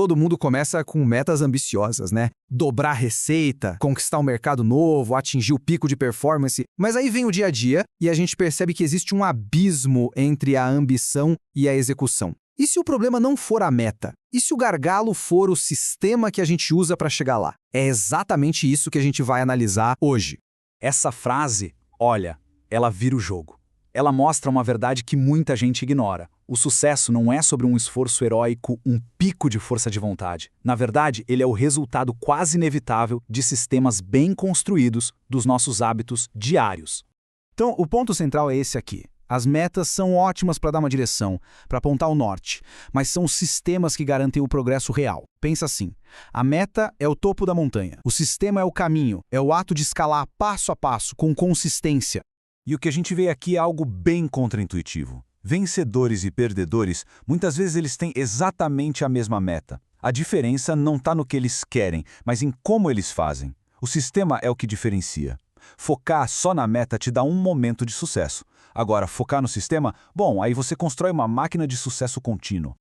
Todo mundo começa com metas ambiciosas, né? Dobrar a receita, conquistar um mercado novo, atingir o pico de performance. Mas aí vem o dia a dia e a gente percebe que existe um abismo entre a ambição e a execução. E se o problema não for a meta? E se o gargalo for o sistema que a gente usa para chegar lá? É exatamente isso que a gente vai analisar hoje. Essa frase, olha, ela vira o jogo. Ela mostra uma verdade que muita gente ignora. O sucesso não é sobre um esforço heróico, um pico de força de vontade. Na verdade, ele é o resultado quase inevitável de sistemas bem construídos dos nossos hábitos diários. Então, o ponto central é esse aqui. As metas são ótimas para dar uma direção, para apontar o norte, mas são os sistemas que garantem o progresso real. Pensa assim, a meta é o topo da montanha, o sistema é o caminho, é o ato de escalar passo a passo, com consistência. E o que a gente vê aqui é algo bem contraintuitivo. Vencedores e perdedores, muitas vezes eles têm exatamente a mesma meta. A diferença não está no que eles querem, mas em como eles fazem. O sistema é o que diferencia. Focar só na meta te dá um momento de sucesso. Agora, focar no sistema, bom, aí você constrói uma máquina de sucesso contínuo.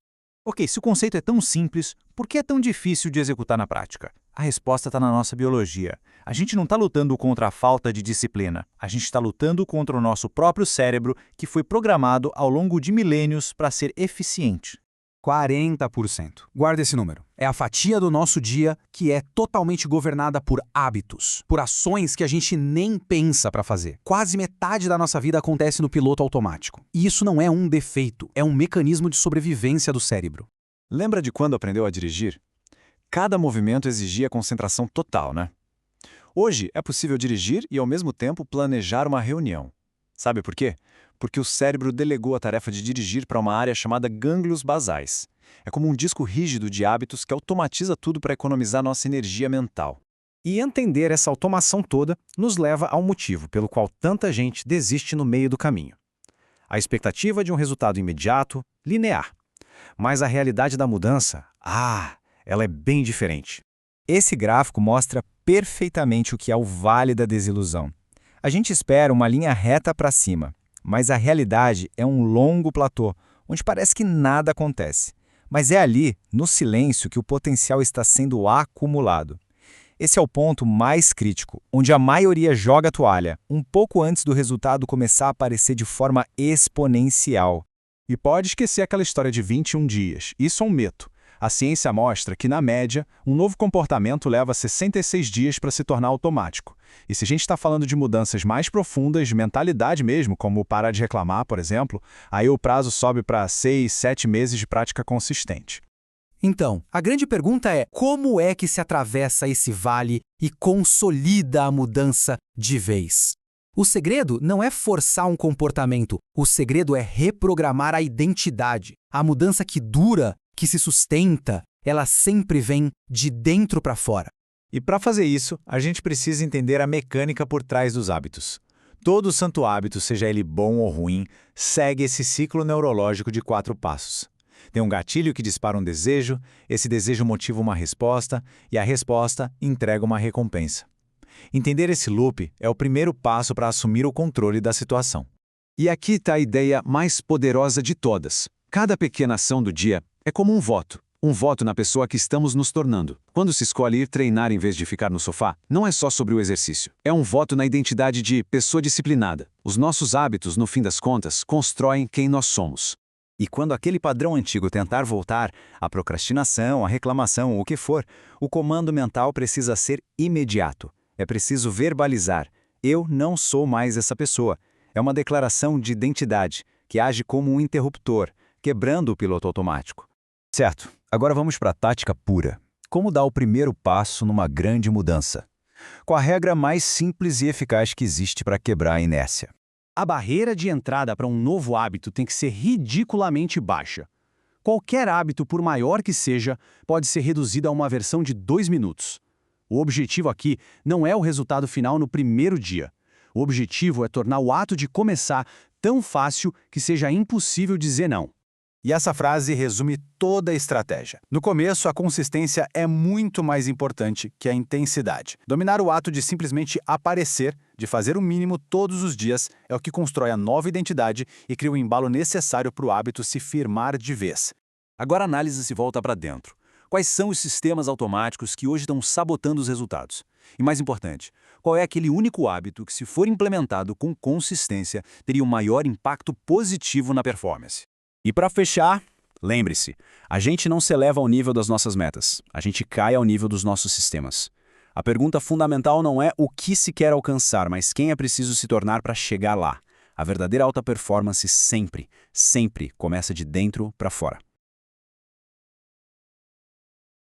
Ok, se o conceito é tão simples, por que é tão difícil de executar na prática? A resposta está na nossa biologia. A gente não está lutando contra a falta de disciplina. A gente está lutando contra o nosso próprio cérebro, que foi programado ao longo de milênios para ser eficiente. 40%. Guarda esse número. É a fatia do nosso dia que é totalmente governada por hábitos, por ações que a gente nem pensa para fazer. Quase metade da nossa vida acontece no piloto automático. E isso não é um defeito, é um mecanismo de sobrevivência do cérebro. Lembra de quando aprendeu a dirigir? Cada movimento exigia concentração total, né? Hoje é possível dirigir e, ao mesmo tempo, planejar uma reunião. Sabe por quê? Porque o cérebro delegou a tarefa de dirigir para uma área chamada gânglios basais. É como um disco rígido de hábitos que automatiza tudo para economizar nossa energia mental. E entender essa automação toda nos leva ao motivo pelo qual tanta gente desiste no meio do caminho. A expectativa de um resultado imediato, linear. Mas a realidade da mudança, ela é bem diferente. Esse gráfico mostra perfeitamente o que é o vale da desilusão. A gente espera uma linha reta para cima, mas a realidade é um longo platô, onde parece que nada acontece. Mas é ali, no silêncio, que o potencial está sendo acumulado. Esse é o ponto mais crítico, onde a maioria joga a toalha, um pouco antes do resultado começar a aparecer de forma exponencial. E pode esquecer aquela história de 21 dias, isso é um mito. A ciência mostra que, na média, um novo comportamento leva 66 dias para se tornar automático. E se a gente está falando de mudanças mais profundas, de mentalidade mesmo, como parar de reclamar, por exemplo, aí o prazo sobe para 6, 7 meses de prática consistente. Então, a grande pergunta é: como é que se atravessa esse vale e consolida a mudança de vez? O segredo não é forçar um comportamento, o segredo é reprogramar a identidade. A mudança que dura, que se sustenta, ela sempre vem de dentro para fora. E para fazer isso, a gente precisa entender a mecânica por trás dos hábitos. Todo santo hábito, seja ele bom ou ruim, segue esse ciclo neurológico de 4 passos. Tem um gatilho que dispara um desejo, esse desejo motiva uma resposta e a resposta entrega uma recompensa. Entender esse loop é o primeiro passo para assumir o controle da situação. E aqui está a ideia mais poderosa de todas. Cada pequena ação do dia é como um voto na pessoa que estamos nos tornando. Quando se escolhe ir treinar em vez de ficar no sofá, não é só sobre o exercício. É um voto na identidade de pessoa disciplinada. Os nossos hábitos, no fim das contas, constroem quem nós somos. E quando aquele padrão antigo tentar voltar, a procrastinação, a reclamação, o que for, o comando mental precisa ser imediato. É preciso verbalizar: eu não sou mais essa pessoa. É uma declaração de identidade, que age como um interruptor, quebrando o piloto automático. Certo, agora vamos para a tática pura. Como dar o primeiro passo numa grande mudança? Com a regra mais simples e eficaz que existe para quebrar a inércia. A barreira de entrada para um novo hábito tem que ser ridiculamente baixa. Qualquer hábito, por maior que seja, pode ser reduzido a uma versão de 2 minutos. O objetivo aqui não é o resultado final no primeiro dia. O objetivo é tornar o ato de começar tão fácil que seja impossível dizer não. E essa frase resume toda a estratégia. No começo, a consistência é muito mais importante que a intensidade. Dominar o ato de simplesmente aparecer, de fazer o mínimo todos os dias, é o que constrói a nova identidade e cria o embalo necessário para o hábito se firmar de vez. Agora a análise se volta para dentro. Quais são os sistemas automáticos que hoje estão sabotando os resultados? E mais importante, qual é aquele único hábito que, se for implementado com consistência, teria um maior impacto positivo na performance? E para fechar, lembre-se, a gente não se eleva ao nível das nossas metas, a gente cai ao nível dos nossos sistemas. A pergunta fundamental não é o que se quer alcançar, mas quem é preciso se tornar para chegar lá. A verdadeira alta performance sempre, sempre começa de dentro para fora.